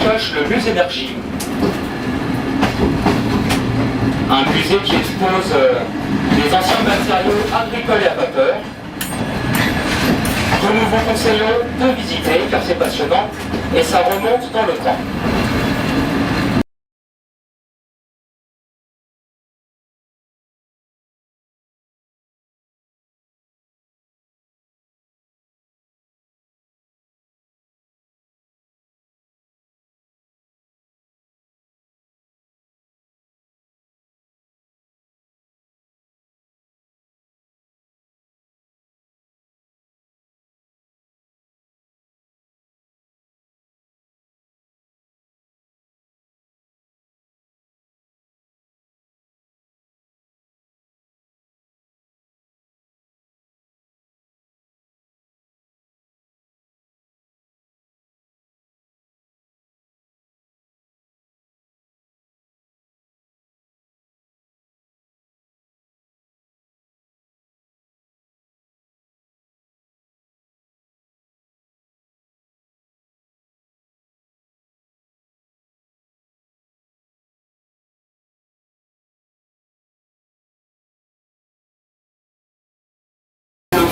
cache le musée d'énergie, un musée qui expose les anciens matériaux agricoles et à vapeur, que nous vous conseillons de visiter car c'est passionnant et ça remonte dans le temps.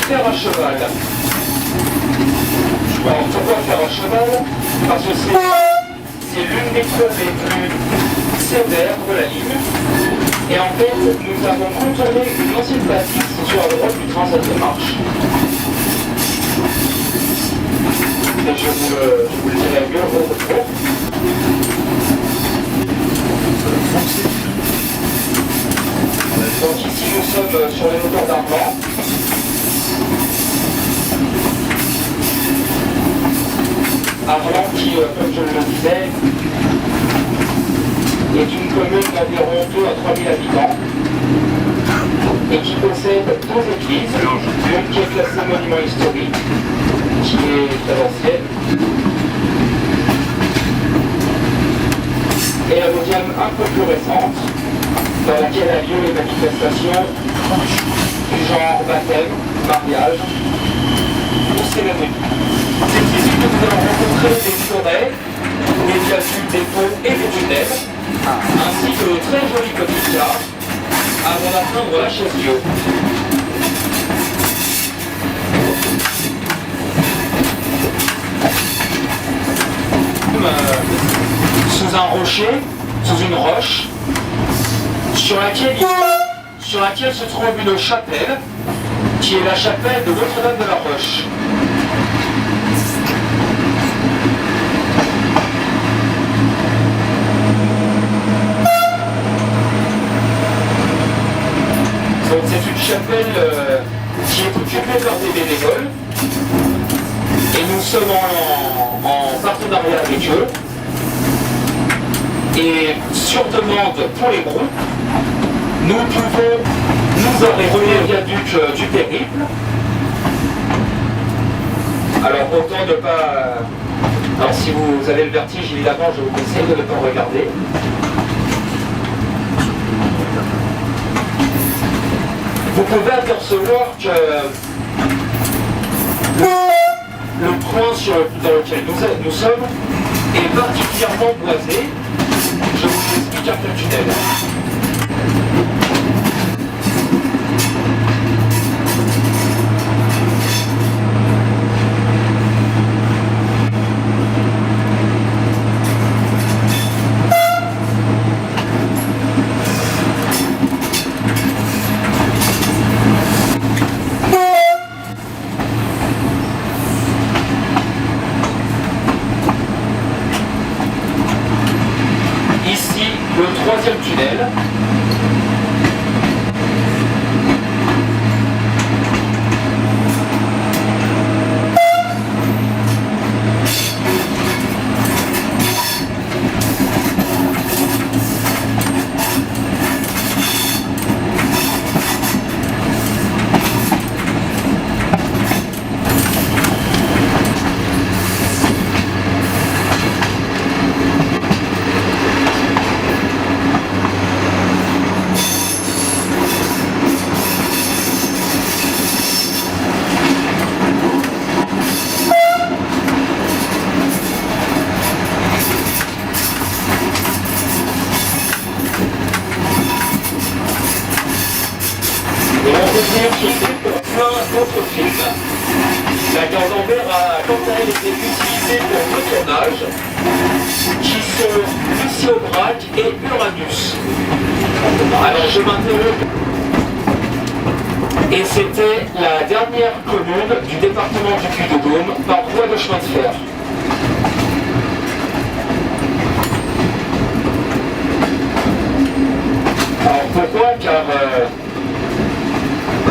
Fer à cheval. Alors pourquoi fer à cheval? Parce que c'est l'une des preuves les plus sévères de la ligne. Et en fait, nous avons contourné une ancienne bâtisse sur la droite du train, cette marche. Et je vous le dirai mieux au retour. Donc ici nous sommes sur les moteurs d'Armand. Armand qui, comme je le disais, est une commune d'environ 2 à 3 000 habitants et qui possède 2 églises, l'une qui est classée monument historique, qui est très ancienne, et la deuxième un peu plus récente, dans laquelle a lieu les manifestations du genre baptême, mariage ou cérémonie. C'est ici que nous allons rencontrer des forêts, des viaducs, des ponts et des tunnels, ainsi que de très jolis coquillards, avant d'atteindre la Chaise-Dieu. Sous un rocher, sous une roche, sur laquelle se trouve une chapelle, qui est la chapelle de Notre-Dame de la Roche. Donc c'est une chapelle qui est occupée par des bénévoles et nous sommes en partenariat avec eux. Et sur demande pour les groupes, nous pouvons nous envoyer le viaduc du périple. Alors autant ne pas... Alors si vous avez le vertige, évidemment, je vous conseille de ne pas regarder. Vous pouvez apercevoir que le coin dans lequel nous sommes est particulièrement boisé. Je vous explique un peu le tunnel. Le troisième tunnel. Et on peut venir sur plein d'autres films. La Camembert a quant à elle été utilisée pour deux tournages qui sont Lucie Aubrac et Uranus. Alors je m'interromps. Et c'était la dernière commune du département du Puy-de-Dôme par voie de chemin de fer. Alors pourquoi? Car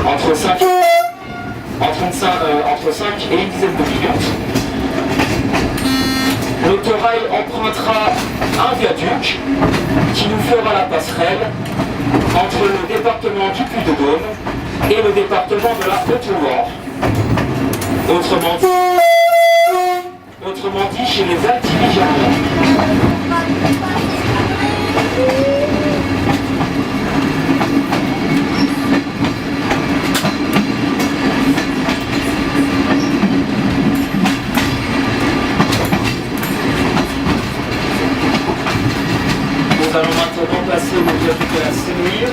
entre 5 et une dizaine de minutes, l'autorail empruntera un viaduc qui nous fera la passerelle entre le département du Puy-de-Dôme et le département de la Haute-Loire. Autrement dit, chez les Altiligériens. Nous allons maintenant passer le viaduc de la Sémire.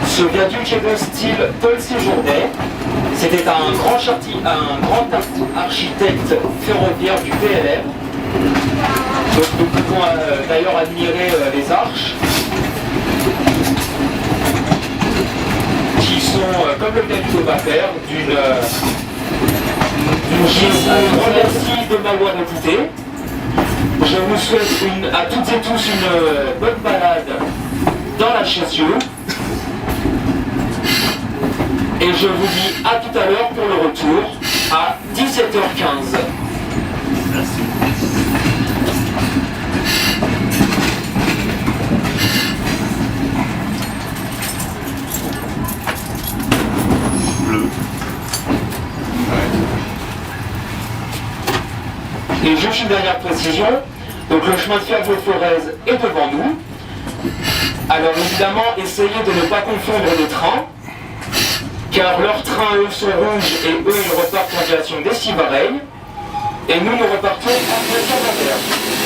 Ce viaduc est de style Paul Séjourné. C'était un grand architecte ferroviaire du PLR. Donc nous pouvons d'ailleurs admirer les arches qui sont, comme le viaduc de Vapeur, d'une remercie de ma loi d'écouter. Je vous souhaite à toutes et tous une bonne balade dans la Chessieux. Et je vous dis à tout à l'heure pour le retour à 17h15. Et juste une dernière précision, donc le chemin de fer de Forez est devant nous. Alors évidemment, essayez de ne pas confondre les trains, car leurs trains, eux, sont rouges et eux, ils repartent en direction d'Estivareil, et nous repartons en direction d'Anvers.